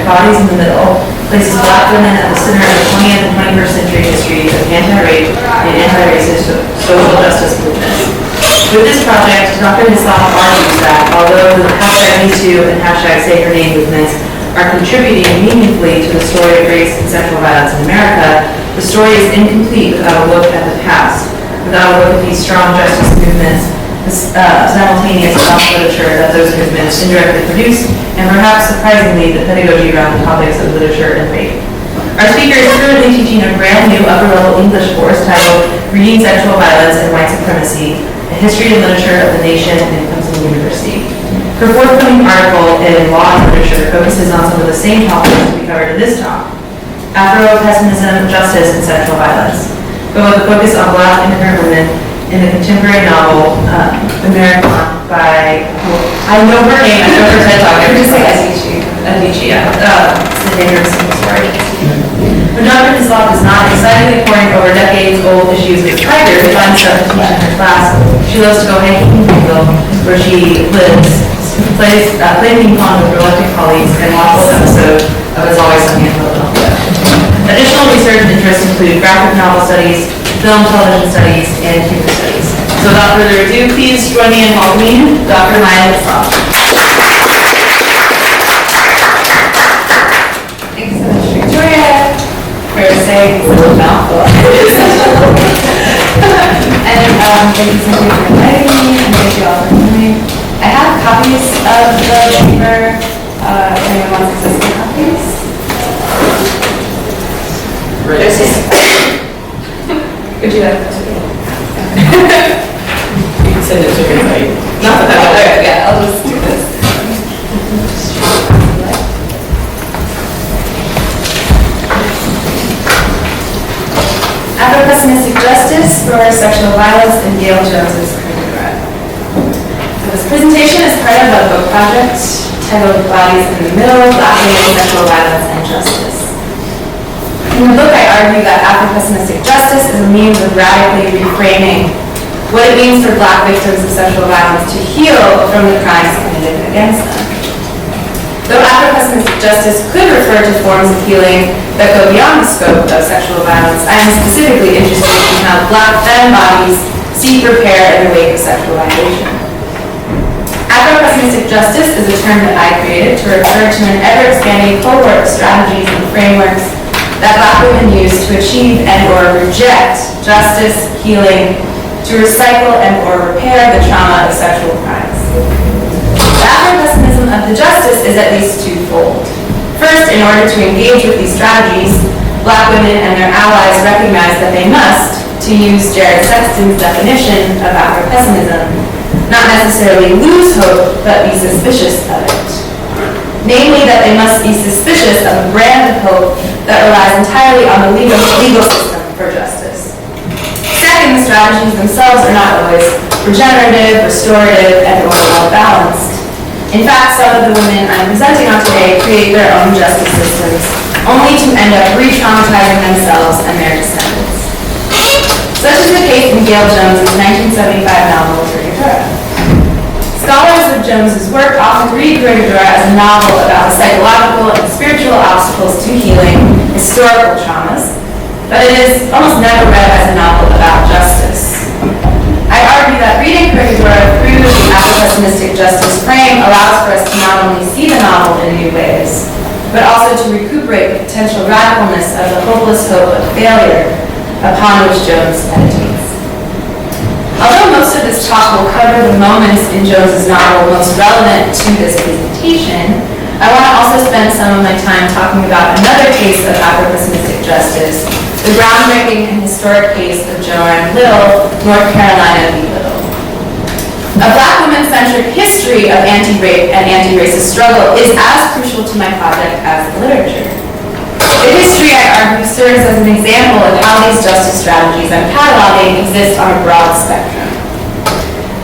bodies in the middle, places Black women at the center of the 20th and 21st century history of anti-rape and anti-racist social justice movements. With this project, Dr. Hislop argues that although the #MeToo and #SayHerName movements are contributing meaningfully to the story of race and sexual violence in America, the story is incomplete without a look at the past, without a look at these strong justice movements, the simultaneous literature that those movements indirectly produce, and perhaps surprisingly, the pedagogy around the topics of literature and faith. Our speaker is currently teaching a brand new upper-level English course titled Reading Sexual Violence and White Supremacy, A History and Literature of the Nation in Clemson University. Her forthcoming article in Law and Literature focuses on some of the same topics we covered in this talk: Afropessimism, justice, and sexual violence, but with a focus on Black immigrant women in the contemporary novel American by, I know her name, I know her TED Talk, I just say Adichie, yeah. It's the dangerous story. When Dr. Hislop is not excitedly poring over decades-old issues of Tiger to find stuff to teach in her class, she loves to go hiking in Gayl, where she lives, play ping pong with reluctant colleagues, and watch an episode of It's Always Sunny in Philadelphia. Additional research interests include graphic novel studies, film, television studies, and human studies. So without further ado, please join me in welcoming Dr. Hislop. Thanks so much, Victoria, for saying it's a little mouthful. And thank you so much for inviting me, and thank you all for coming. I have copies of the paper, if anyone wants accessible copies. Would you like to? You can send it to me, right? Not that I yeah, I'll just do this. Afropessimistic Justice for Sexual Violence in Gayl Jones's Corregidora. So this presentation is part of a book project titled Bodies in the Middle, Black Women, Sexual Violence, and Justice. In the book, I argue that Afropessimistic justice is a means of radically reframing what it means for Black victims of sexual violence to heal from the crimes committed against them. Though Afropessimistic justice could refer to forms of healing that go beyond the scope of sexual violence, I am specifically interested in how Black femme bodies seek repair in the wake of sexual violation. Afropessimistic justice is a term that I created to refer to an ever-expanding cohort of strategies and frameworks that Black women use to achieve and or reject justice, healing, to recycle and or repair the trauma of sexual crimes. The Afropessimism of the justice is at least twofold. First, in order to engage with these strategies, Black women and their allies recognize that they must, to use Jared Sexton's definition of Afropessimism, not necessarily lose hope, but be suspicious of it. Namely, that they must be suspicious of a brand of hope that relies entirely on the legal system for justice. Second, the strategies themselves are not always regenerative, restorative, and or well-balanced. In fact, some of the women I'm presenting on today create their own justice systems, only to end up re-traumatizing themselves and their descendants. Such is the case in Gayl Jones's 1975 novel, Corregidora. Scholars of Jones's work often read Corregidora as a novel about the psychological and spiritual obstacles to healing historical traumas, but it is almost never read as a novel about justice. I argue that reading Corregidora through the Afropessimistic justice frame allows for us to not only see the novel in new ways, but also to recuperate the potential radicalness of the hopeless hope of failure upon which Jones meditates. Although most of this talk will cover the moments in Jones's novel most relevant to this presentation, I want to also spend some of my time talking about another case of Afropessimistic justice, the groundbreaking and historic case of Joanne Little, North Carolina v. Little. A Black woman-centric history of anti-rape and anti-racist struggle is as crucial to my project as the literature. The history, I argue, serves as an example of how these justice strategies I'm cataloging exist on a broad spectrum.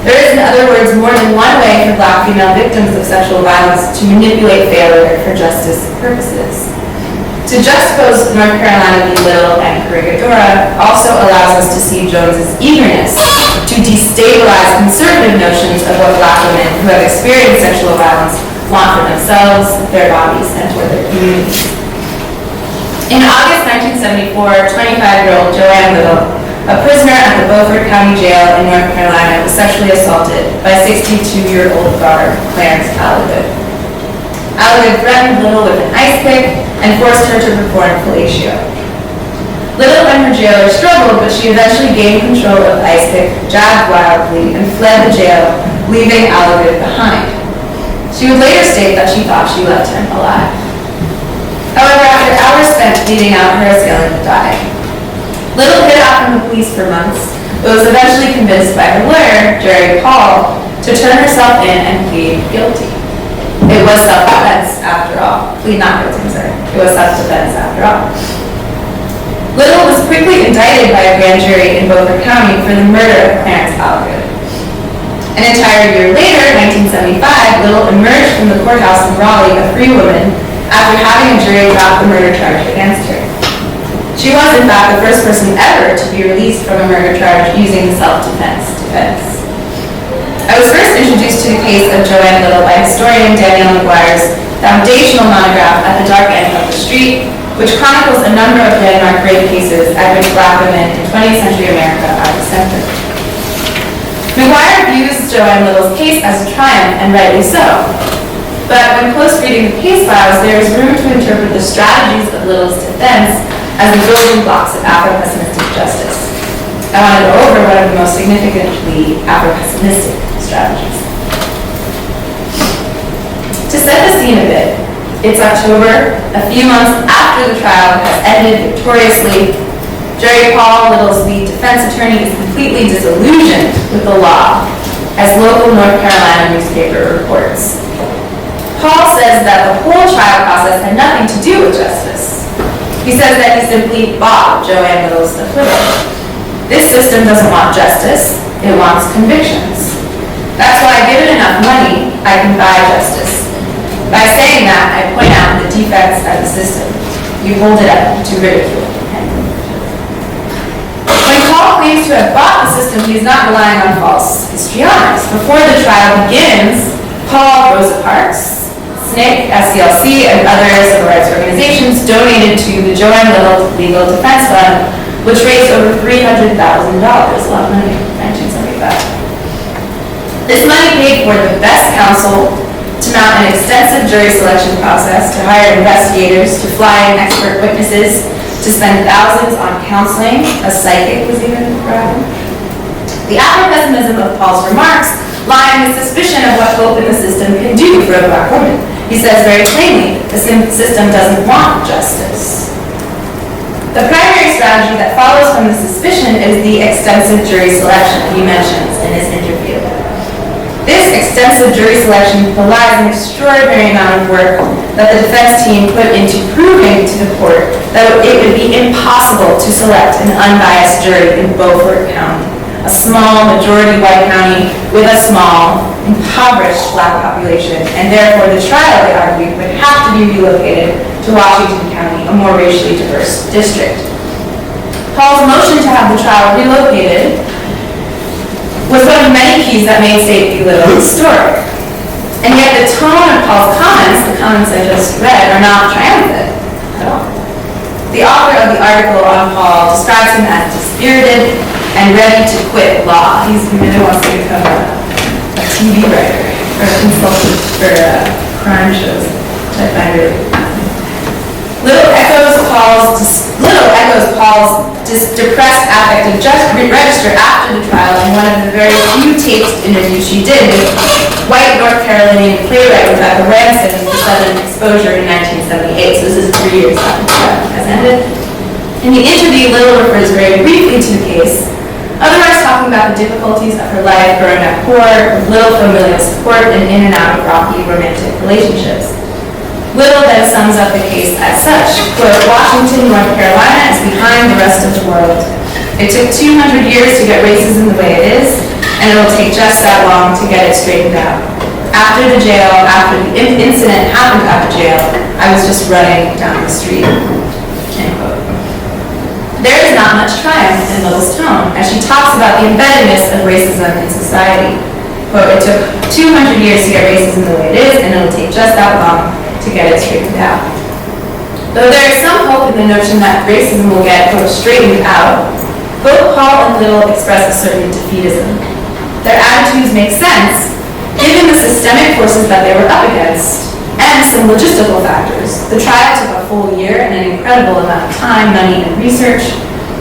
There is, in other words, more than one way for Black female victims of sexual violence to manipulate failure for justice purposes. To juxtapose North Carolina v. Little and Corregidora also allows us to see Jones's eagerness to destabilize conservative notions of what Black women who have experienced sexual violence want for themselves, their bodies, and for their communities. In August 1974, 25-year-old Joanne Little, a prisoner at the Beaufort County Jail in North Carolina, was sexually assaulted by 62-year-old guard Clarence Alligood. Alligood threatened Little with an ice pick and forced her to perform fellatio. Little and her jailer struggled, but she eventually gained control of the ice pick, jabbed wildly, and fled the jail, leaving Alligood behind. She would later state that she thought she left him alive. However, after hours spent bleeding out, her assailant died. Little hid out from the police for months, but was eventually convinced by her lawyer, Jerry Paul, to turn herself in and plead guilty. It was self-defense after all. Plead not guilty, sorry. It was self-defense after all. Little was quickly indicted by a grand jury in Beaufort County for the murder of Clarence Alligood. An entire year later, 1975, Little emerged from the courthouse in Raleigh a free woman after having a jury drop the murder charge against her. She was, in fact, the first person ever to be released from a murder charge using the self-defense defense. I was first introduced to the case of Joanne Little by historian Danielle McGuire's foundational monograph At the Dark End of the Street, which chronicles a number of landmark rape cases at which Black women in 20th century America are the center. McGuire views Joanne Little's case as a triumph, and rightly so. But when close reading the case files, there is room to interpret the strategies of Little's defense as the building blocks of Afropessimistic justice. I want to go over one of the most significantly Afropessimistic strategies. To set the scene a bit, it's October, a few months after the trial has ended victoriously. Jerry Paul, Little's lead defense attorney, is completely disillusioned with the law, as local North Carolina newspaper reports. Paul says that the whole trial process had nothing to do with justice. He says that he simply bought Joanne Little's acquittal. This system doesn't want justice, it wants convictions. That's why, given enough money, I can buy justice. By saying that, I point out the defects of the system. You hold it up to ridicule. When Paul claims to have bought the system, he is not relying on false histrionics. Before the trial begins, Paul, Rosa Parks, SNCC, SCLC, and other civil rights organizations donated to the Joanne Little Legal Defense Fund, which raised over $300,000, a lot of money in 1975. This money paid for the best counsel, to mount an extensive jury selection process, to hire investigators, to fly in expert witnesses, to spend thousands on counseling. A psychic was even brought in. The Afropessimism of Paul's remarks lie in the suspicion of what hope in the system can do for a Black woman. He says very plainly, the system doesn't want justice. The primary strategy that follows from the suspicion is the extensive jury selection he mentions in his interview. This extensive jury selection belies an extraordinary amount of work that the defense team put into proving to the court that it would be impossible to select an unbiased jury in Beaufort County, a small majority white county with a small, impoverished Black population, and therefore the trial, they argued, would have to be relocated to Washington County, a more racially diverse district. Paul's motion to have the trial relocated was one of many keys that made State v. Little historic. And yet the tone of Paul's comments, the comments I just read, are not triumphant at all. The author of the article on Paul describes him as dispirited and ready to quit law. He really wants to become a TV writer or a consultant for crime shows, which I find really fascinating. Little echoes Paul's depressed affective register after the trial in one of the very few taped interviews she did with white North Carolinian playwright Rebecca Ranson for Southern Exposure in 1978. So this is 3 years after the trial has ended. In the interview, Little refers very briefly to the case, otherwise talking about the difficulties of her life growing up poor, with little familial support, and in and out of rocky romantic relationships. Little then sums up the case as such, quote, Washington, North Carolina is behind the rest of the world. It took 200 years to get racism the way it is, and it will take just that long to get it straightened out. After the incident happened at the jail, I was just running down the street, end quote. There is not much triumph in Little's tone as she talks about the embeddedness of racism in society. quote, "It took 200 years to get racism the way it is, and it'll take just that long to get it straightened out." Though there is some hope in the notion that racism will get, quote, "straightened out," both Paul and Little express a certain defeatism. Their attitudes make sense given the systemic forces that they were up against and some logistical factors. The trial took a full year and an incredible amount of time, money, and research.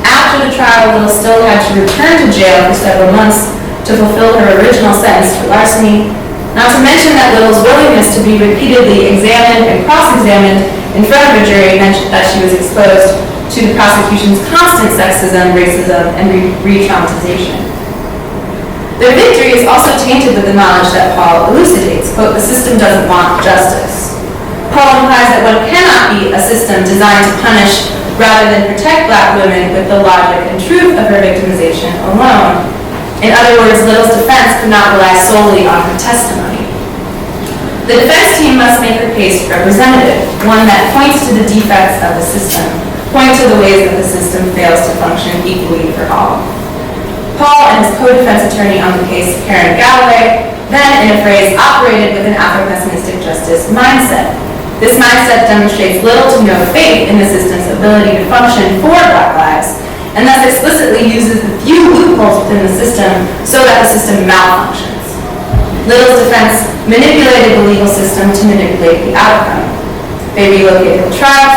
After the trial, Little still had to return to jail for several months to fulfill her original sentence for larceny, not to mention that Little's willingness to be repeatedly examined and cross-examined in front of a jury meant that she was exposed to the prosecution's constant sexism, racism, and re-traumatization. Their victory is also tainted with the knowledge that Paul elucidates, quote, "The system doesn't want justice." Paul implies that one cannot be a system designed to punish rather than protect Black women with the logic and truth of her victimization alone. In other words, Little's defense could not rely solely on her testimony. The defense team must make her case representative, one that points to the defects of the system, point to the ways that the system fails to function equally for all. Paul and his co-defense attorney on the case, Karen Galloway, then, in a phrase, operated with an Afropessimistic justice mindset. This mindset demonstrates little to no faith in the system's ability to function for Black lives, and thus explicitly uses the few loopholes within the system so that the system malfunctions. Little's defense manipulated the legal system to manipulate the outcome. They relocated the trial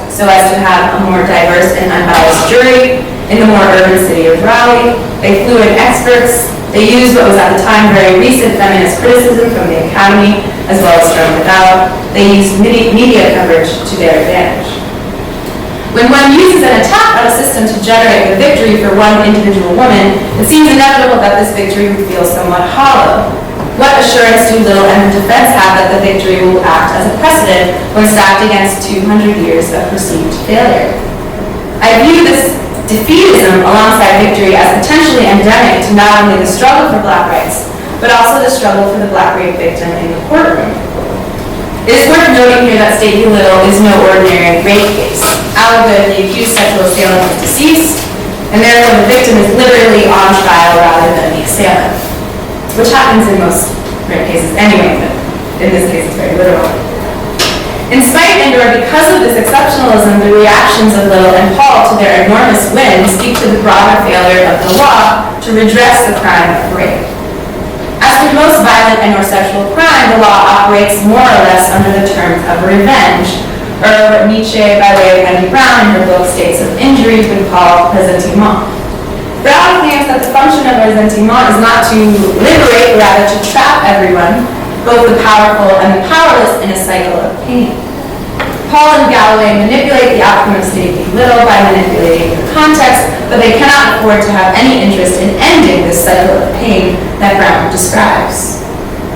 so as to have a more diverse and unbiased jury in the more urban city of Raleigh. They flew in experts. They used what was at the time very recent feminist criticism from the Academy, as well as from the Gayl. They used media coverage to their advantage. When one uses an attack on a system to generate a victory for one individual woman, it seems inevitable that this victory would feel somewhat hollow. What assurance do Little and the defense have that the victory will act as a precedent when stacked against 200 years of perceived failure? I view this defeatism alongside victory as potentially endemic to not only the struggle for Black rights, but also the struggle for the Black rape victim in the courtroom. It is worth noting here that State v. Little is no ordinary rape case. Allegedly, the accused sexual assailant is deceased, and therefore the victim is literally on trial rather than the assailant, which happens in most rape cases anyway, but in this case it's very literal. In spite and/or because of this exceptionalism, the reactions of Little and Paul to their enormous win speak to the broader failure of the law to redress the crime of rape. As with most violent and/or sexual crime, the law operates more or less under the terms of revenge, or what Nietzsche, by way of Andy Brown in her book States of Injury, would call ressentiment. Brown claims that the function of ressentiment is not to liberate, rather to trap everyone, both the powerful and the powerless, in a cycle of pain. Paul and Galloway manipulate the outcome of State v. Little by manipulating the context, but they cannot afford to have any interest in ending this cycle of pain that Brown describes.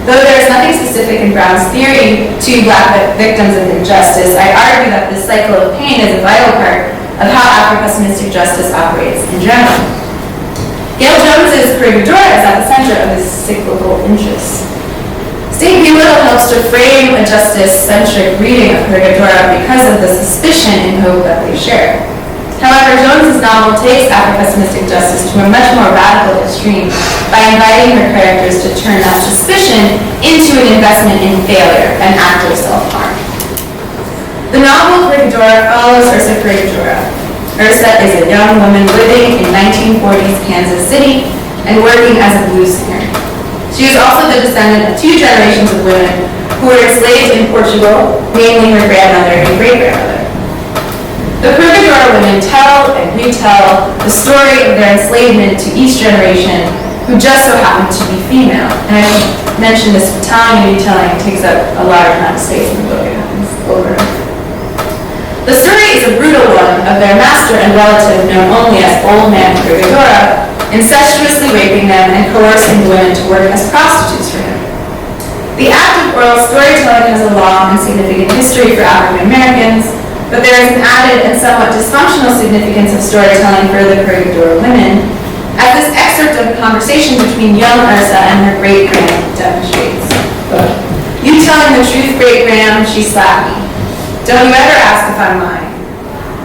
Though there is nothing specific in Brown's theory to Black victims of injustice, I argue that this cycle of pain is a vital part of how Afropessimistic justice operates in general. Gayl Jones's Corregidora is at the center of this cyclical interest. State v. Little helps to frame a justice-centric reading of Corregidora because of the suspicion and hope that they share. However, Jones's novel takes Afropessimistic justice to a much more radical extreme by inviting her characters to turn that suspicion into an investment in failure and active self-harm. The novel Corregidora follows Ursa Corregidora. Ursa is a young woman living in 1940s Kansas City and working as a blues singer. She is also the descendant of 2 generations of women who were enslaved in Portugal, namely her grandmother and great-grandmother. The Corregidora women tell and retell the story of their enslavement to each generation, who just so happened to be female. And I should mention this telling and retelling takes up a large amount of space in the book. It happens over and over. The story is a brutal one of their master and relative known only as Old Man Corregidora, incestuously raping them and coercing the women to work as prostitutes for him. The act of oral storytelling has a long and significant history for African Americans, but there is an added and somewhat dysfunctional significance of storytelling for the Corregidora women, as this excerpt of a conversation between young Ursa and her great-grand demonstrates. "You telling the truth, great-grand," she slapped me. "Don't you ever ask if I'm lying."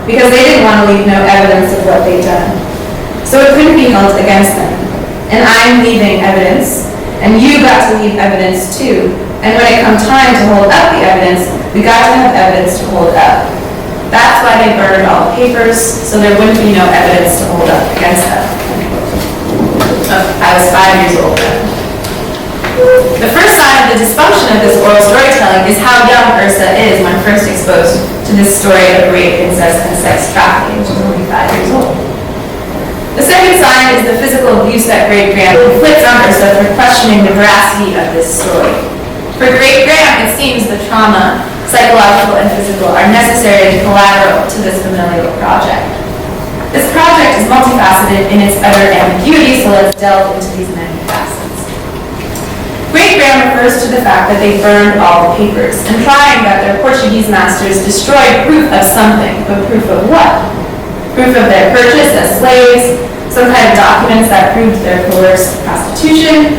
Because they didn't want to leave no evidence of what they'd done. So it couldn't be held against them. And I'm leaving evidence. And you got to leave evidence too. And when it comes time to hold up the evidence, we got to have evidence to hold up. That's why they burned all the papers, so there wouldn't be no evidence to hold up against them. Oh, I was 5 years old then. The first sign of the dysfunction of this oral storytelling is how young Ursa is when first exposed to this story of rape, incest, and sex trafficking. She's only 5 years old. The second sign is the physical abuse that Great Graham inflicts on Ursa for questioning the veracity of this story. For Great Graham, it seems the trauma, psychological and physical, are necessary and collateral to this familial project. This project is multifaceted in its utter ambiguity, so let's delve into these many facets. Great Graham refers to the fact that they burned all the papers, implying that their Portuguese masters destroyed proof of something, but proof of what? Proof of their purchase as slaves, some kind of documents that proved their coerced prostitution.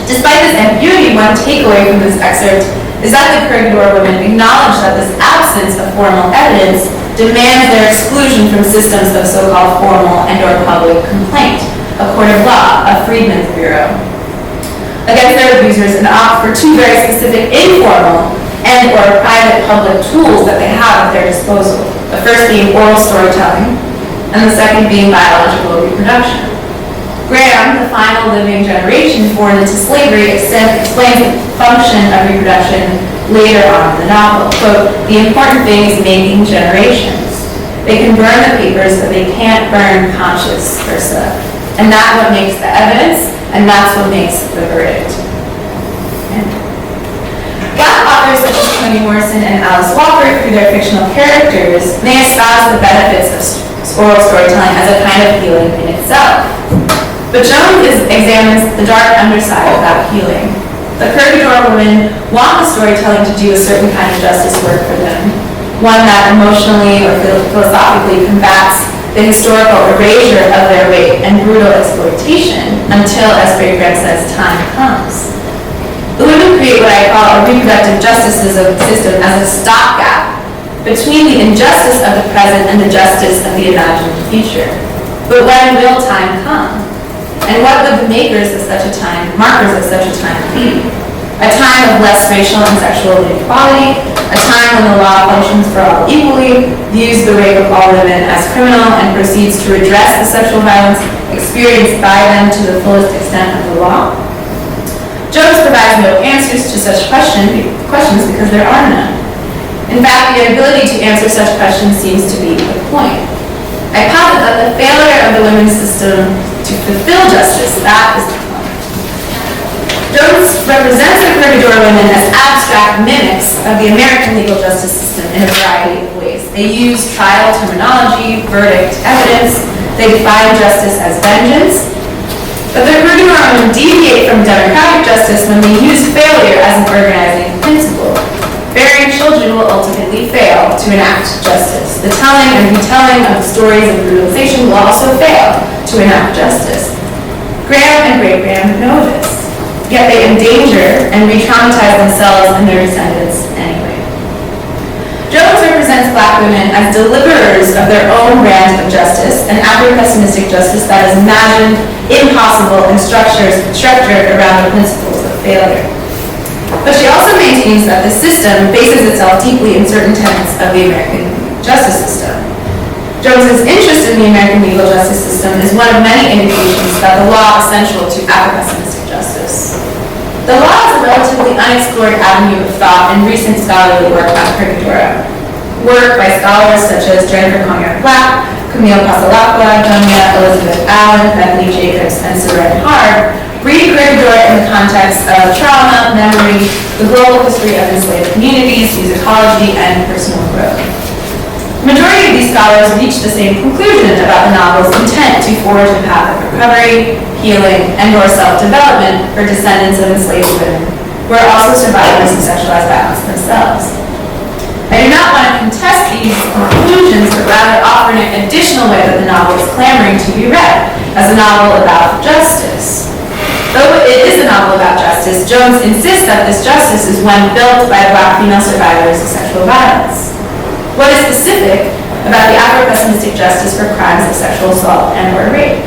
Despite this ambiguity, one takeaway from this excerpt is that the Corregidora women acknowledge that this absence of formal evidence demands their exclusion from systems of so-called formal and/or public complaint, a court of law, a freedmen's bureau, against their abusers, and opt for two very specific informal and/or private public tools that they have at their disposal. The first being oral storytelling, and the second being biological reproduction. Graham, the final living generation born into slavery, explains the function of reproduction later on in the novel. Quote, "The important thing is making generations. They can burn the papers, but they can't burn conscious Ursa. And that's what makes the evidence, and that's what makes the verdict." Black authors such as Toni Morrison and Alice Walker, through their fictional characters, may espouse the benefits of oral storytelling as a kind of healing in itself. But Jones examines the dark underside of that healing. The Corregidora women want the storytelling to do a certain kind of justice work for them, one that emotionally or philosophically combats the historical erasure of their rape and brutal exploitation until, as Great Graham says, time comes. The women create what I call a reproductive justice system as a stopgap between the injustice of the present and the justice of the imagined future. But when will time come? And what would the makers of such a time, markers of such a time, be? A time of less racial and sexual inequality, a time when the law functions for all equally, views the rape of all women as criminal, and proceeds to redress the sexual violence experienced by them to the fullest extent of the law? Jones provides no answers to such questions because there are none. In fact, the inability to answer such questions seems to be the point. I posit that the failure of the women's system to fulfill justice, that is the point. Jones represents the Corregidora women as abstract mimics of the American legal justice system in a variety of ways. They use trial terminology, verdict, evidence. They define justice as vengeance. But the Corregidora women deviate from democratic justice when they use failure as an organizing principle. Bearing children will ultimately fail to enact justice. The telling and retelling of the stories of brutalization will also fail to enact justice. Graham and Great Graham know this, yet they endanger and re-traumatize themselves and their descendants anyway. Jones represents Black women as deliverers of their own brand of justice, an Afropessimistic justice that is imagined, impossible, and structured around the principles of failure. But she also maintains that the system bases itself deeply in certain tenets of the American justice system. Jones's interest in the American legal justice system is one of many indications that the law is central to Afropessimistic justice. The law is a relatively unexplored avenue of thought in recent scholarly work on Corregidora. Work by scholars such as Jennifer Conrad-Black, Camille Pasalacqua, Donia Elizabeth Allen, Bethany Jacobs, and Soren Hard read Corregidora in the context of trauma, memory, the global history of enslaved communities, musicology, and personal growth. The majority of these scholars reach the same conclusion about the novel's intent to forge a path of recovery, healing, and/or self-development for descendants of enslaved women, who are also survivors of sexualized violence themselves. I do not want to contest these conclusions, but rather offer an additional way that the novel is clamoring to be read, as a novel about justice. Though it is a novel about justice, Jones insists that this justice is one built by Black female survivors of sexual violence. What is specific about the Afropessimistic justice for crimes of sexual assault and/or rape?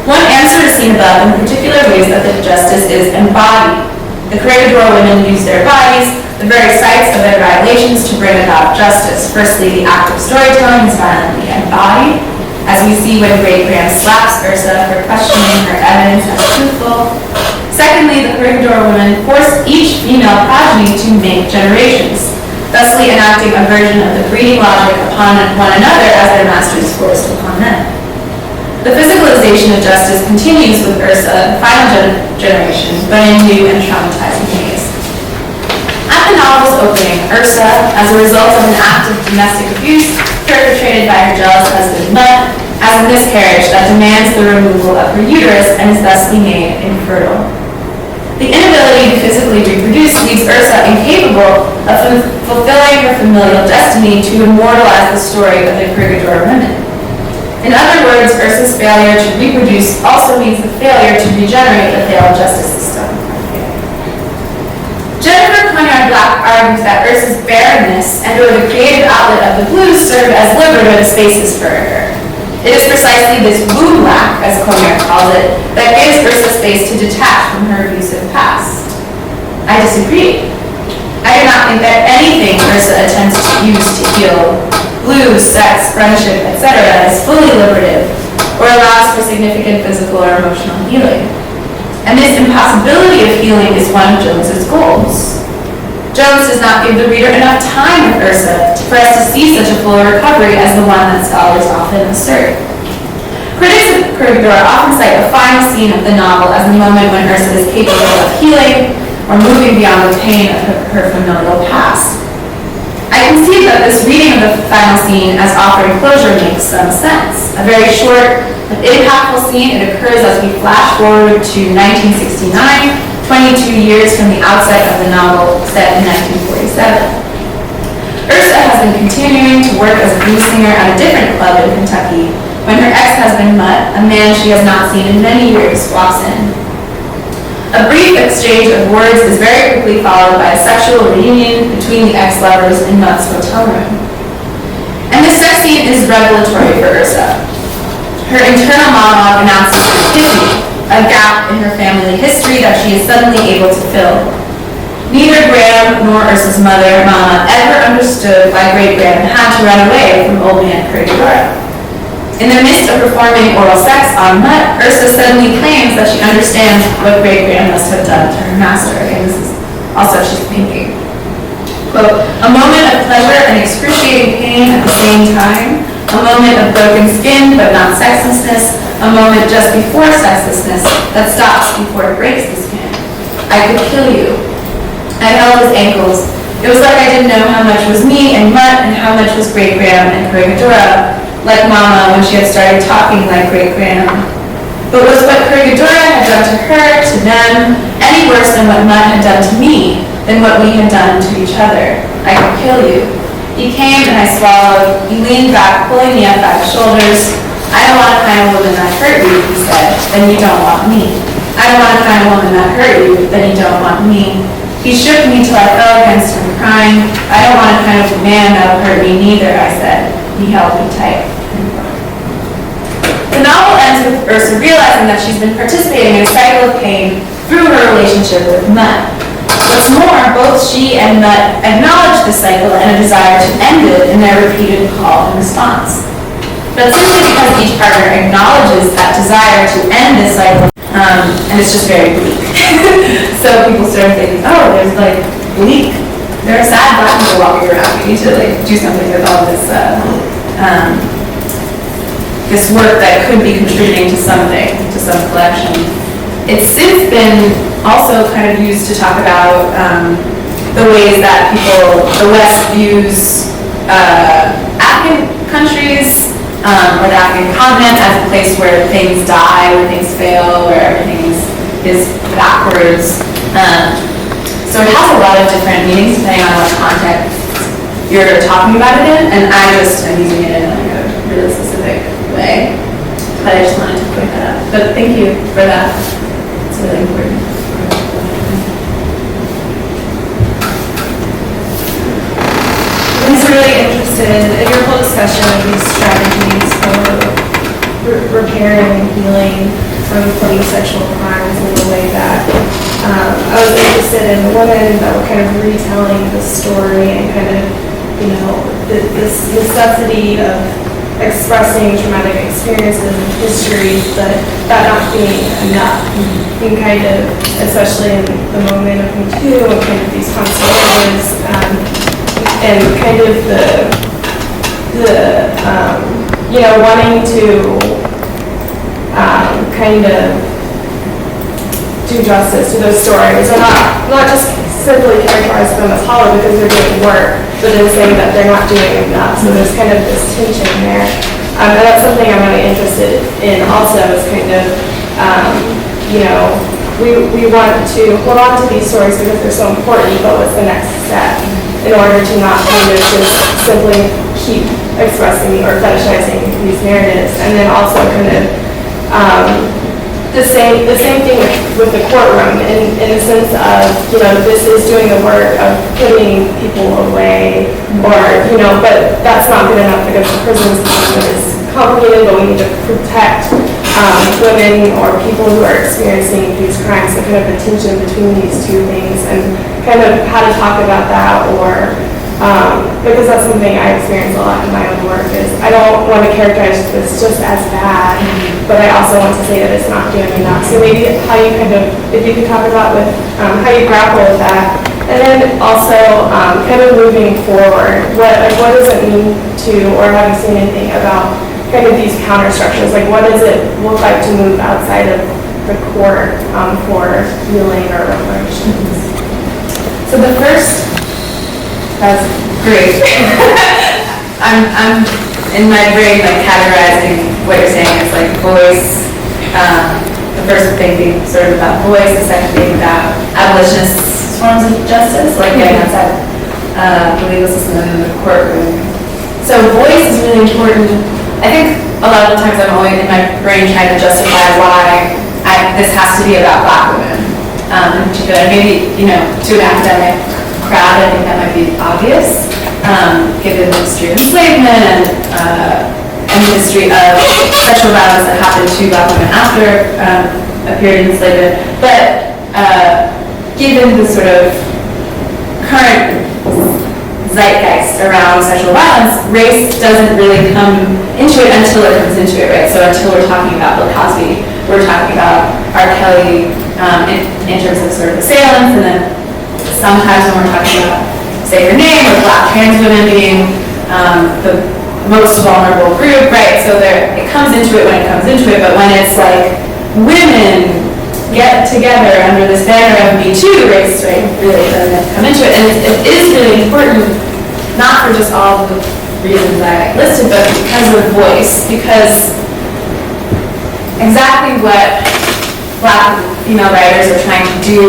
One answer is seen above in particular ways that the justice is embodied. The Corregidora women use their bodies, the very sites of their violations, to bring about justice. Firstly, the act of storytelling is violently embodied, as we see when Great Graham slaps Ursa for questioning her evidence as truthful. Secondly, the Corregidora women force each female progeny to make generations, thusly enacting a version of the breeding logic upon one another as their masters forced upon them. The physicalization of justice continues with Ursa, the final generation, but in new and traumatizing ways. At the novel's opening, Ursa, as a result of an act of domestic abuse perpetrated by her jealous husband Mutt, has a miscarriage that demands the removal of her uterus and is thusly made infertile. The inability to physically reproduce leaves Ursa incapable of fulfilling her familial destiny to immortalize the story of the Corregidora women. In other words, Ursa's failure to reproduce also means the failure to regenerate the failed justice system. Jennifer Conrad-Black argues that Ursa's barrenness and/or the creative outlet of the blues serve as liberative spaces for her. It is precisely this womb lack, as Conrad calls it, that gives Ursa space to detach from her abusive past. I disagree. I do not think that anything Ursa attempts to use to heal blues, sex, friendship, etc. is fully liberative or allows for significant physical or emotional healing. And this impossibility of healing is one of Jones's goals. Jones does not give the reader enough time with Ursa for us to see such a full recovery as the one that scholars often assert. Critics of Corregidora often cite the final scene of the novel as the moment when Ursa is capable of healing or moving beyond the pain of her familial past. I concede that this reading of the final scene as offering closure makes some sense. A very short but impactful scene. It occurs as we flash forward to 1969, 22 years from the outset of the novel set in 1947. Ursa has been continuing to work as a blues singer at a different club in Kentucky when her ex-husband Mutt, a man she has not seen in many years, walks in. A brief exchange of words is very quickly followed by a sexual reunion between the ex-lovers in Mutt's hotel room. And this sex scene is revelatory for Ursa. Her internal monologue announces an epiphany, a gap in her family history that she is suddenly able to fill. Neither Graham nor Ursa's mother, Mama, ever understood why Great Graham had to run away from old man Corregidora. In the midst of performing oral sex on Mutt, Ursa suddenly claims that she understands what Great Graham must have done to her master. And this is also she's thinking. Quote, a moment of pleasure and excruciating pain at the same time, a moment of broken skin but not sexlessness, a moment just before sexlessness that stops before it breaks the skin. I could kill you. I held his ankles. It was like I didn't know how much was me and Mutt and how much was Great Graham and Corregidora. Like Mama when she had started talking like Great Graham. But was what Corregidora had done to her, to them, any worse than what Mutt had done to me, than what we had done to each other? I could kill you. He came and I swallowed. He leaned back, pulling me up by the shoulders. I don't want a kind of woman that hurt you, he said, then you don't want me. I don't want a kind of woman that hurt you, then you don't want me. He shook me till I fell against him crying. I don't want a kind of man that'll hurt me neither, I said. He held me tight. The novel ends with Ursa realizing that she's been participating in a cycle of pain through her relationship with Mutt. What's more, both she and Mutt acknowledge the cycle and a desire to end it in their repeated call and response. But simply because each partner acknowledges that desire to end this cycle, and it's just very bleak. So people start thinking, oh, there's like bleak. There are sad black people walking around. We need to like do something with all this this work that could be contributing to something, to some collection. It's since been also kind of used to talk about the ways that the West views African countries or the African continent as a place where things die, where things fail, where everything is backwards. So it has a lot of different meanings depending on what context you're talking about it in, and I just am using it in like a really specific way. But I just wanted to point that out. But thank you for that. It's really important. I was really interested in your whole discussion of these strategies for repairing and healing. from reporting sexual crimes in the way that I was interested in women that were kind of retelling the story and kind of, this necessity of expressing traumatic experiences and histories, but that not being enough. And kind of, especially in the moment of Me Too, and kind of these consequences, and kind of wanting to kind of do justice to those stories, and not just simply characterize them as hollow because they're doing work, but then saying that they're not doing enough. So there's kind of this tension there. And that's something I'm really interested in also, is kind of, we want to hold on to these stories because they're so important, but what's the next step in order to not kind of just simply keep expressing or fetishizing these narratives? And then also kind of the same thing with the courtroom in the sense of, this is doing the work of putting people away, or, but that's not good enough because the prison system is complicated, but we need to protect women or people who are experiencing these crimes. So kind of the tension between these two things, and kind of how to talk about that, or because that's something I experience a lot in my own work, is I don't want to characterize this just as bad, but I also want to say that it's not doing enough. So maybe how you kind of, if you could talk about with how you grapple with that, and then also kind of moving forward, what does it mean to, or have you seen anything about kind of these counter structures? Like, what does it look like to move outside of the court for healing or reparations? So the first, that's great. I'm in my brain categorizing what you're saying as voice. The first thing being sort of about voice, the second being about abolitionist forms of justice, getting outside the legal system and in the courtroom. So voice is really important. I think a lot of the times I'm always in my brain trying to justify why this has to be about Black women in particular. Maybe, to an academic crowd, I think that might be obvious, given the history of enslavement and the history of sexual violence that happened to Black women after a period of enslavement. But given the sort of current zeitgeist around sexual violence, race doesn't really come into it until it comes into it, right? So until we're talking about Bill Cosby, we're talking about R. Kelly in terms of sort of assailants, and then sometimes when we're talking about Say Your Name or Black trans women being the most vulnerable group, right? So it comes into it when it comes into it, but when it's women get together under this banner of Me Too, race, right, really doesn't come into it. And it is really important, not for just all the reasons I listed, but because of voice, because exactly what Black female writers are trying to do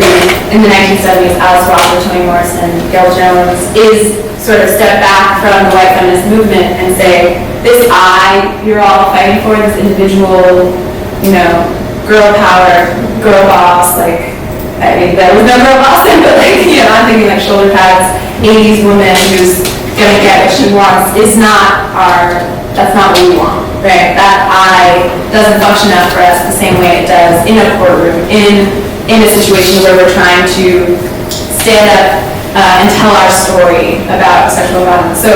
in the 1970s, Alice Walker, Toni Morrison, Gayl Jones, is sort of step back from the white feminist movement and say, this I you're all fighting for, this individual, girl power, girl boss, there was no girl boss then, but I'm thinking shoulder pads, 80s woman who's gonna get what she wants is that's not what we want, right? That I doesn't function out for us the same way it does in a courtroom, in a situation where we're trying to stand up and tell our story about sexual violence. So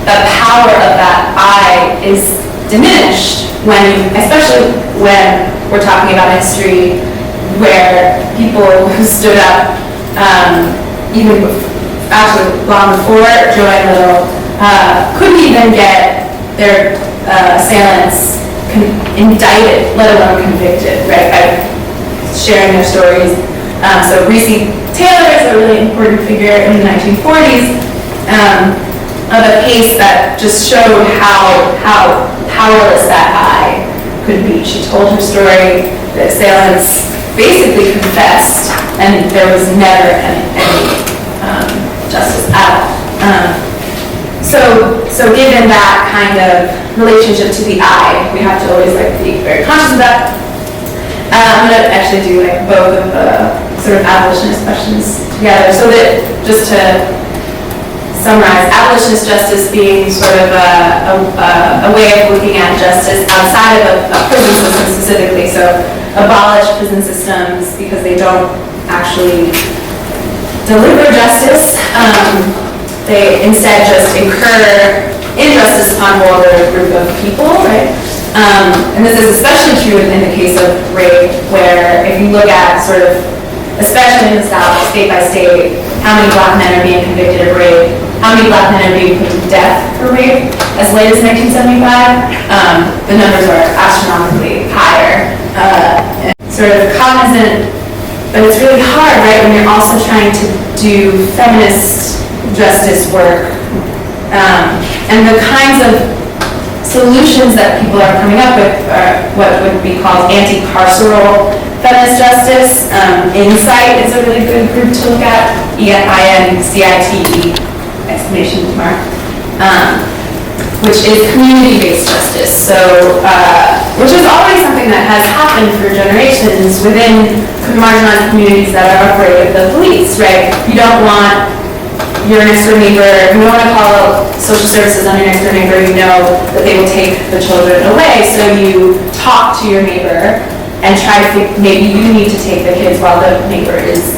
the power of that I is diminished especially when we're talking about history where people who stood up, even actually long before Joanne Little, couldn't even get their assailants indicted, let alone convicted, right, by sharing their stories. So Recy Taylor is a really important figure in the 1940s of a case that just showed how powerless that I could be. She told her story, the assailants basically confessed, and there was never any justice at all. So given that kind of relationship to the I, we have to always be very conscious of that. I'm going to actually do both of the sort of abolitionist questions together, so that just to summarize, abolitionist justice being sort of a way of looking at justice outside of a prison system specifically. So abolish prison systems because they don't actually deliver justice. They instead just incur injustice upon a whole other group of people, right? And this is especially true in the case of rape, where if you look at sort of, especially in the South, state by state, how many Black men are being convicted of rape, how many Black men are being put to death for rape as late as 1975, the numbers are astronomically higher. Sort of cognizant, but it's really hard, right, when you're also trying to do feminist justice work. And the kinds of solutions that people are coming up with are what would be called anti-carceral feminist justice. Insight is a really good group to look at, INCITE, exclamation mark, which is community-based justice. So, which is already something that has happened for generations within marginalized communities that are afraid of the police, right? You don't want your next door neighbor, you don't want to call social services on your next door neighbor, you know that they will take the children away, so you talk to your neighbor and try to think maybe you need to take the kids while the neighbor is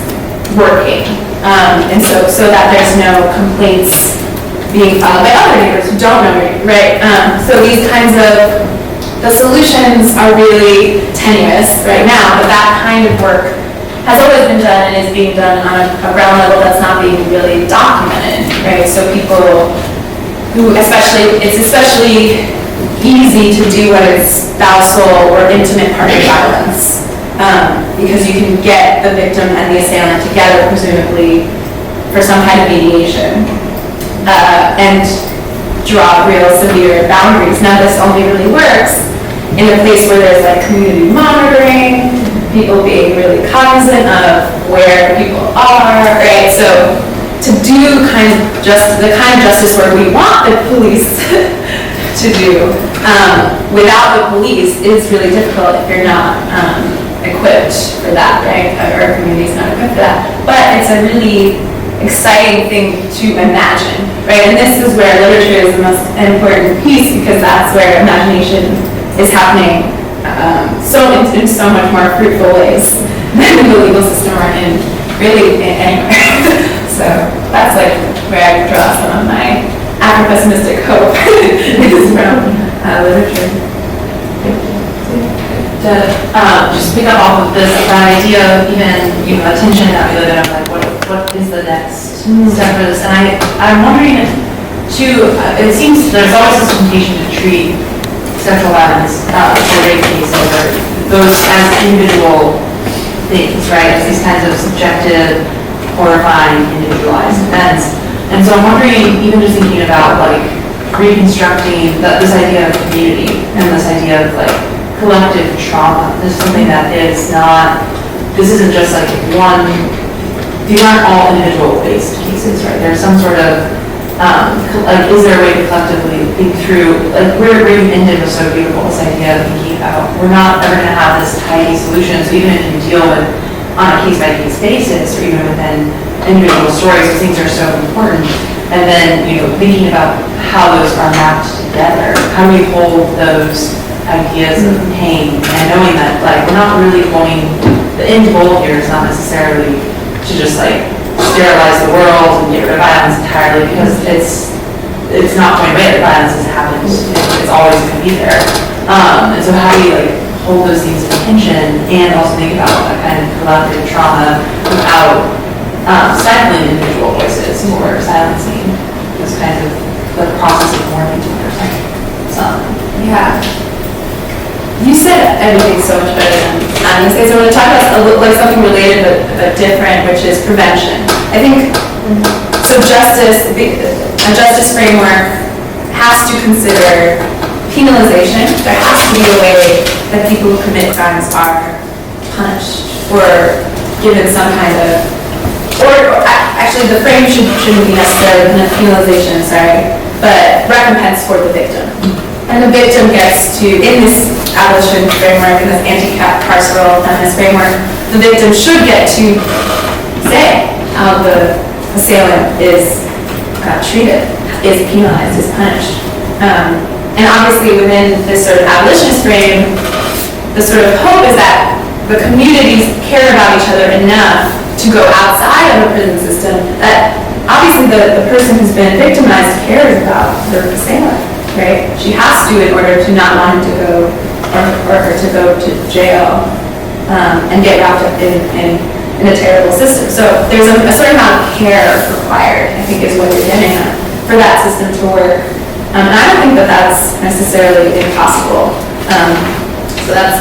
working. And so that there's no complaints being filed by other neighbors who don't know you, right? So these kinds of, the solutions are really tenuous right now, but that kind of work has always been done and is being done on a ground level that's not being really documented, right? So people who, it's especially easy to do when it's spousal or intimate partner violence, because you can get the victim and the assailant together, presumably, for some kind of mediation, and draw real severe boundaries. Now this only really works in a place where there's like community monitoring, people being really cognizant of where people are, right? So to do the kind of justice where we want the police to do without the police is really difficult if you're not equipped for that, right? Or our community's not equipped for that. But it's a really exciting thing to imagine, right? And this is where literature is the most important piece, because that's where imagination is happening in so much more fruitful ways than in the legal system or in really anywhere. So that's like where I draw some of my Afropessimistic hope is from literature. To just pick up off of this, that idea of even, attention that we live in, of like, what is the next step for this? And I'm wondering too, it seems there's always this temptation to treat sexual violence or rape cases or those as individual things, right? As these kinds of subjective, horrifying, individualized events. And so I'm wondering, even just thinking about like reconstructing this idea of community and this idea of like collective trauma. This is something that is not, this isn't just like one, these aren't all individual based cases, right? There's some sort of is there a way to collectively think through, like where you ended was so beautiful, this idea of thinking about, we're not ever going to have this tidy solution, so even if you deal with on a case-by-case basis, or even within individual stories, because things are so important, and then, thinking about how those are mapped together, how do we hold those ideas of pain, and knowing that, like, we're not really going, the end goal here is not necessarily to just, like, sterilize the world and get rid of violence entirely, because it's not going away. The violence has happened. It's always going to be there. And so how do you like hold those things in tension and also think about that kind of collective trauma without stifling individual voices or silencing those kinds of the process of mourning together? Yeah. You said everything so much better than I'm going to say. So I'm going to talk about like something related but different, which is prevention. I think so. A justice framework has to consider penalization. There has to be a way that people who commit crimes are punished or given some kind of, or actually the frame shouldn't be necessarily penalization, but recompense for the victim. And the victim gets to, in this abolition framework, in this anti-carceral feminist framework, the victim should get to say how the assailant is treated, is penalized, is punished. And obviously within this sort of abolitionist frame, the sort of hope is that the communities care about each other enough to go outside of the prison system that obviously the person who's been victimized cares about her assailant, right? She has to in order to not want him to go, or her to go to jail and get wrapped up in a terrible system. So there's a certain amount of care required, I think is what you're getting at, for that system to work. And I don't think that that's necessarily impossible. So that's,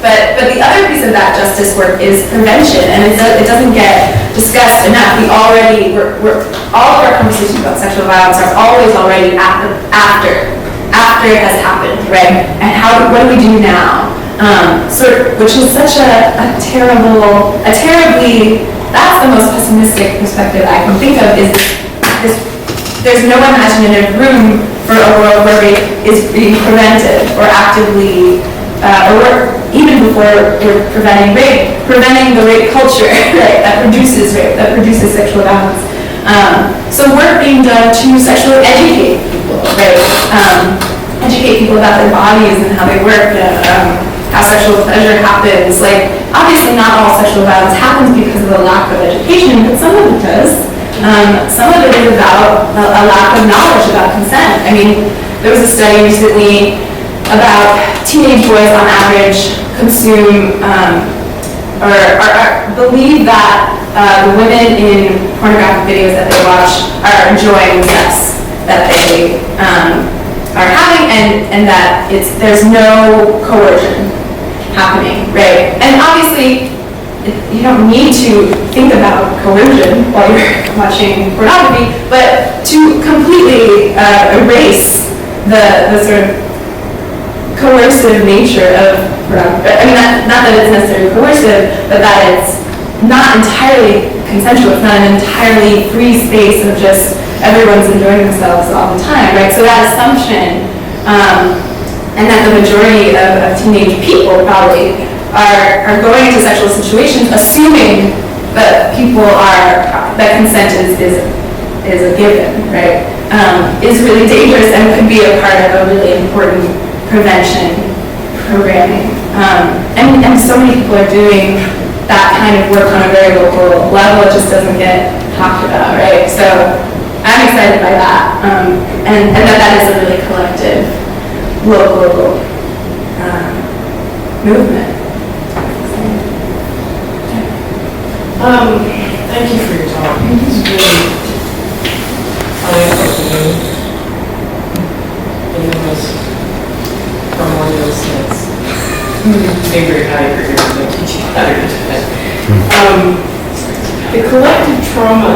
but the other piece of that justice work is prevention, and it doesn't get discussed enough. All of our conversations about sexual violence are always already after it has happened, right? And what do we do now? Which is such a terribly, that's the most pessimistic perspective I can think of, is there's no imaginative room for a world where rape is being prevented or actively, or even before we're preventing the rape culture, right, that produces rape, that produces sexual violence. So work being done to sexually educate people, right? Educate people about their bodies and how they work, how sexual pleasure happens. Like, obviously not all sexual violence happens because of a lack of education, but some of it does. Some of it is about a lack of knowledge about consent. I mean, there was a study recently about teenage boys on average consume or believe that the women in pornographic videos that they watch are enjoying sex that they are having, and that there's no coercion happening, right? And obviously, you don't need to think about coercion while you're watching pornography, but to completely erase the sort of coercive nature of pornography. I mean, not that it's necessarily coercive, but that it's not entirely consensual. It's not an entirely free space of just everyone's enjoying themselves all the time, right? So that assumption, and that the majority of teenage people probably are going into sexual situations assuming that that consent is a given, right? Is really dangerous and could be a part of a really important prevention programming. And so many people are doing that kind of work on a very local level. It just doesn't get talked about, right? So I'm excited by that, and that is a really collective, local movement. Thank you for your talk. It's really eye-opening in the most primordial sense. Being very high for your teaching how to do it. The collective trauma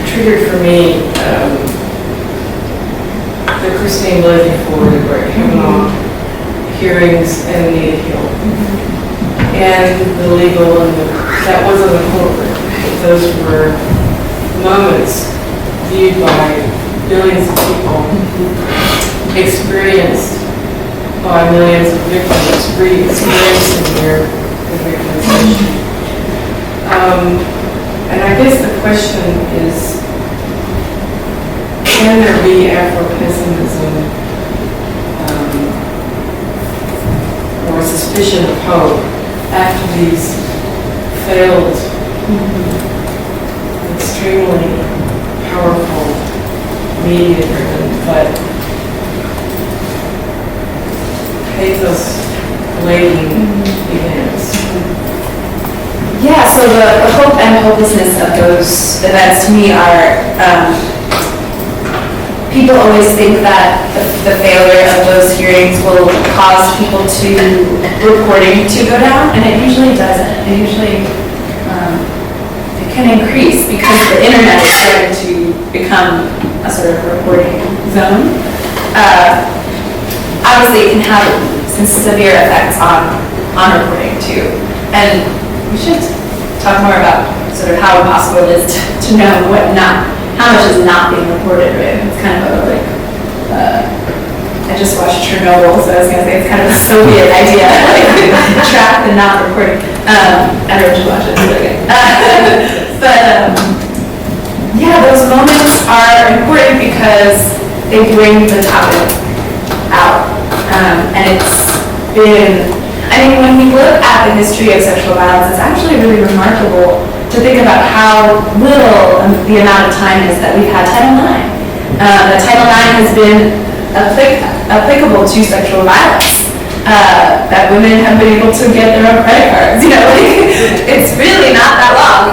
triggered for me the Christine Blasey Ford and Brett Kavanaugh hearings and Anita Hill. And the legal and that wasn't the corporate. Those were moments viewed by billions of people, experienced by millions of victims, re-experiencing their victimization. And I guess the question is, can there be Afropessimism or a suspicion of hope after these failed, extremely powerful, media-driven, but pathos-laden events? Yeah, so the hope and hopelessness of those events to me are, people always think that the failure of those hearings will cause people to reporting to go down, and it usually doesn't. It usually it can increase because the internet is starting to become a sort of reporting zone. Obviously, it can have some severe effects on reporting too, and we should talk more about sort of how impossible it is to know how much is not being reported, right? It's kind of I just watched Chernobyl, so I was going to say it's kind of a Soviet idea, like track the not reporting. Everyone should watch it, it's really good. Yeah, those moments are important because they bring the topic out. And it's been, I mean, when we look at the history of sexual violence, it's actually really remarkable to think about how little the amount of time is that we've had Title IX. Title IX has been applicable to sexual violence. That women have been able to get their own credit cards, it's really not that long.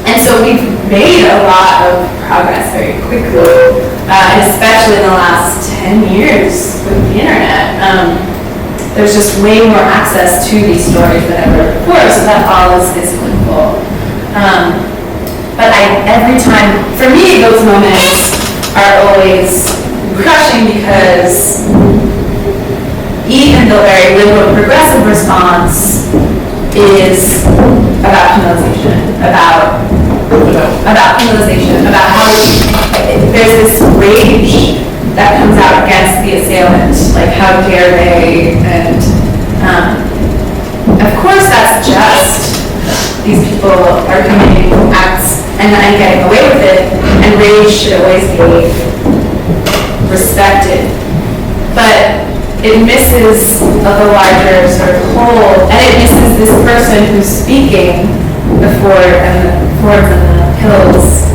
And so we've made a lot of progress very quickly, especially in the last 10 years with the internet. There's just way more access to these stories than ever before, so that all is wonderful. But every time, for me, those moments are always crushing because even the very liberal progressive response is about penalization, about penalization, about how there's this rage that comes out against the assailant, like how dare they, and of course that's just these people are committing acts and getting away with it, and rage should always be respected. But it misses the larger sort of whole, and it misses this person who's speaking the Ford and the Fords and the Hills.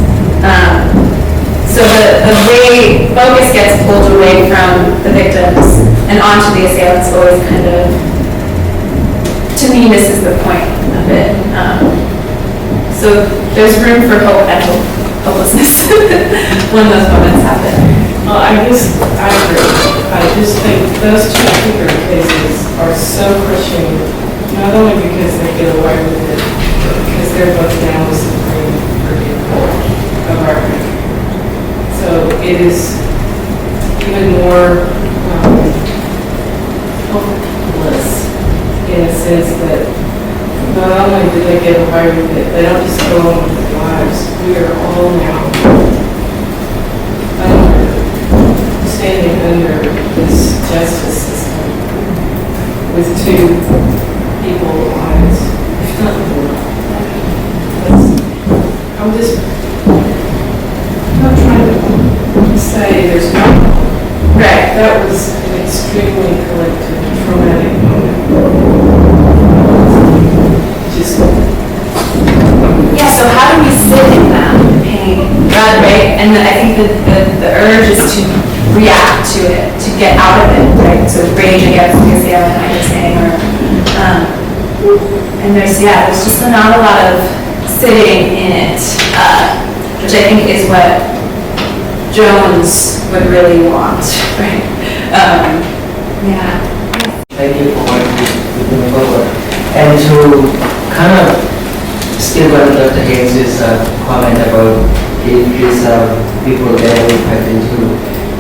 So the way focus gets pulled away from the victims and onto the assailants always kind of, to me, misses the point of it. So there's room for hope and hopelessness when those moments happen. Well, I agree. I just think those two particular cases are so crushing, not only because they get away with it, but because they're both now the Supreme Court of our country. So it is even more hopeless in a sense that not only do they get away with it, they don't just go on with their lives. We are all now standing under this justice system with two people on it, if not more. I'm not trying to say there's no right. That was an extremely collective, traumatic moment. Just yeah. So how do we sit in that pain, right? And I think the urge is to react to it, to get out of it, right? So rage against the assailant, I was saying, and there's just not a lot of sitting in it, which I think is what Jones would really want, right? Yeah. Thank you for moving forward. And to kind of still on Dr. Hayes' comment about if these people that we have into.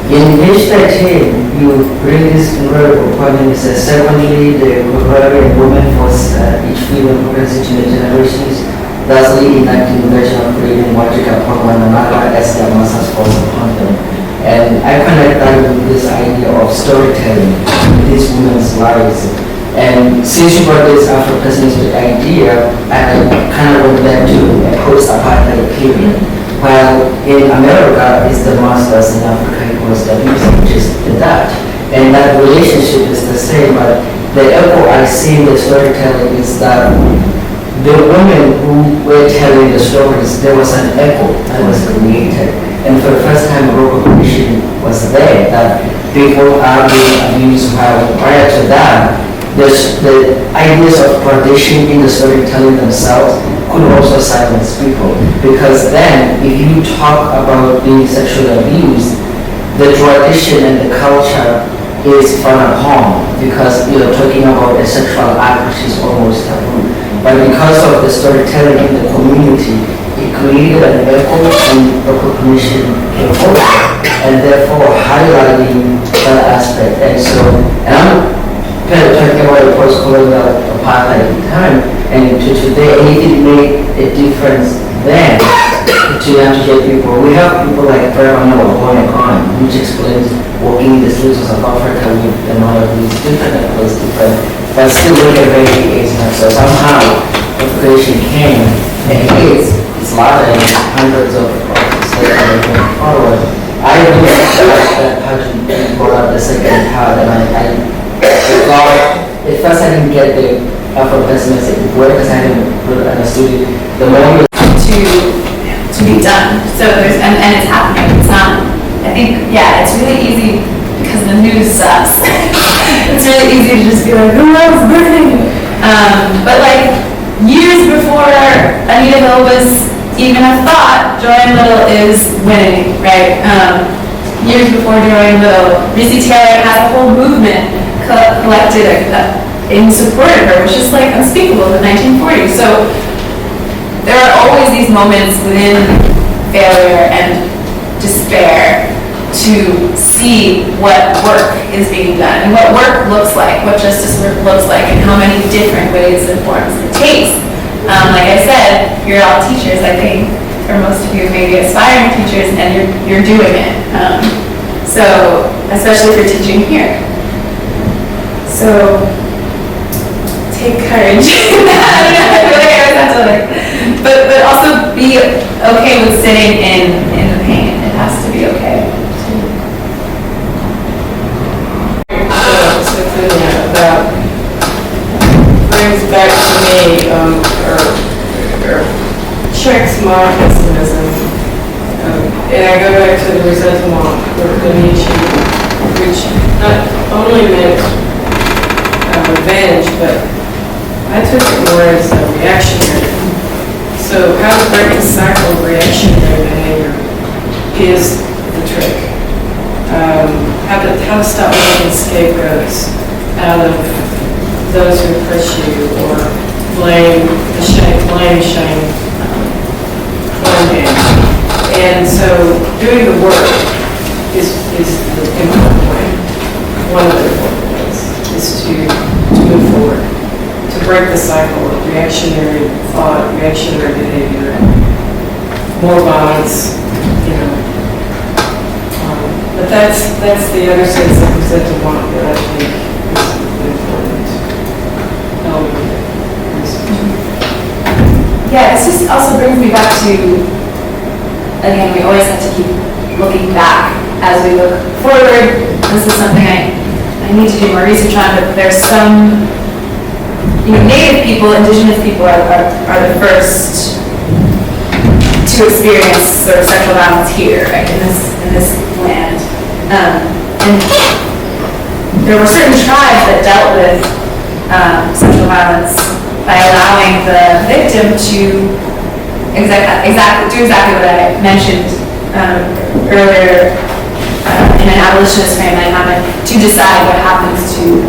In page 13, you bring this incredible point, and it says, secondly, the Corregidora women force each female progressive generations, thus leading to the invasion of creating logic upon one another as their masters force upon them. And I connect that with this idea of storytelling in these women's lives. And since you brought this Afropessimistic idea, I kind of went back to a post-apartheid period. While in America, it's the masters, in Africa, it was the music, which is the Dutch. And that relationship is the same, but the echo I see in the storytelling is that the women who were telling the stories, there was an echo that was created. And for the first time, recognition was there that people are being abused, while prior to that, the ideas of tradition in the storytelling themselves could also silence people. Because then, if you talk about being sexually abused, the tradition and the culture is frowned upon because you're talking about a sexual act which is almost taboo. But because of the storytelling in the community, it created an echo and recognition came forward, and therefore highlighting that aspect. And so, and I'm kind of talking about the post-colonial apartheid time, and to today, and it made a difference then to get people. We have people like Pearce which explains walking in the streets of South Africa with a lot of these different levels, but still look at very age. So somehow education came, and it's larger than hundreds of states that are going forward. I really like that part you brought up the second part, and I thought at first I didn't get the Afropessimistic word because I hadn't really understood it. The more to be done. So there's, and it's happening. It's not, I think, yeah, it's really easy because the news sucks. It's really easy to just be like, oh, I was burning. But like years before Anita Hill was even a thought, Joanne Little is winning, right? Years before Joanne Little, Reese Taylor has a whole movement collected in support of her, which is like unspeakable in the 1940s. So there are always these moments within failure and despair to see what work is being done and what work looks like, what justice work looks like, and how many different ways and forms it takes. Like I said, you're all teachers, I think, or most of you may be aspiring teachers, and you're doing it. So, especially if you're teaching here. So, take courage. But also be okay with sitting in the pain. It has to be okay. That brings back to me, or checks my pessimism. And I go back to the resentment or the Nietzsche, which not only meant revenge, but I took it more as a reactionary. So how to break the cycle of reactionary behavior is the trick. How to stop making scapegoats out of those who oppress you, or blame, shame, game. And so doing the work is the important way. One of the important ways is to move forward, to break the cycle of reactionary thought, reactionary behavior, more violence, you know. But that's the other sense of resentment that I think is an important element of research. Yeah, this just also brings me back to, again, we always have to keep looking back as we look forward. This is something I need to do more research on, but there's some, Native people, indigenous people are the first to experience sort of sexual violence here, right, in this land. And there were certain tribes that dealt with sexual violence by allowing the victim to do exactly what I mentioned earlier in an abolitionist frame dynamic, to decide what happens to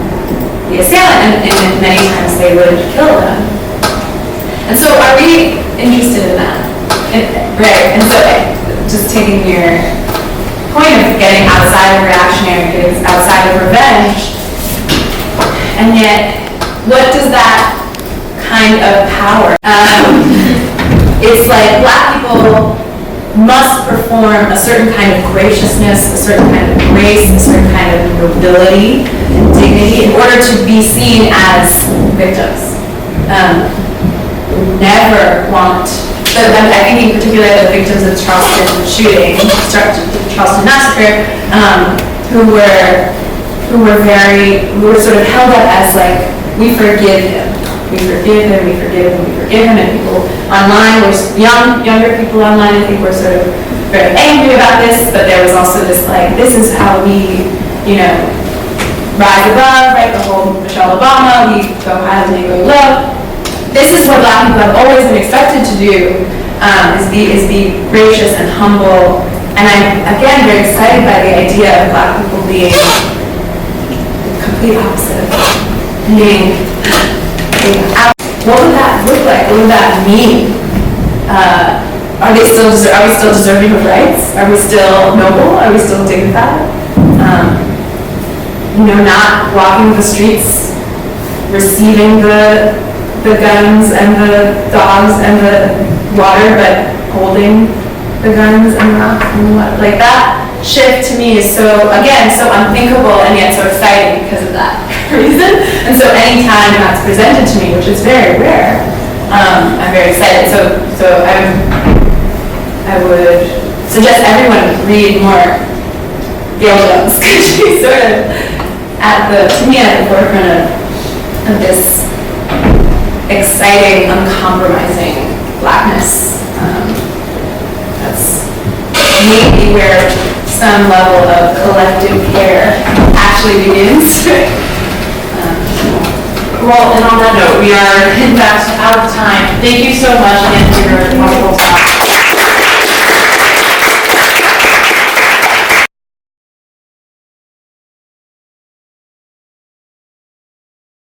the assailant, and many times they would kill them. And so are we interested in that? Right, and so just taking your point of getting outside of reactionary, getting outside of revenge, and yet what does that kind of power? It's like Black people must perform a certain kind of graciousness, a certain kind of grace, a certain kind of nobility and dignity in order to be seen as victims. Never want, but I think in particular the victims of the Charleston shooting, Charleston massacre, who were sort of held up as like, we forgive him, and people online, younger people online, I think were sort of very angry about this, but there was also this like, this is how we, rise above, right, the whole Michelle Obama, we go high and they go low. This is what Black people have always been expected to do, is be gracious and humble. And I'm, again, very excited by the idea of Black people being the complete opposite of being out. What would that look like? What would that mean? Are we still deserving of rights? Are we still noble? Are we still dignified? Not walking the streets, receiving the guns and the dogs and the water, but holding the guns and rocks and what, like that shift to me is so unthinkable and yet so exciting because of that reason. And so anytime that's presented to me, which is very rare, I'm very excited. So I would suggest everyone read more Gayl because she's sort of at the forefront of of this exciting, uncompromising Blackness. That's maybe where some level of collective care actually begins. Well, and on that note, we are in fact out of time. Thank you so much again for your wonderful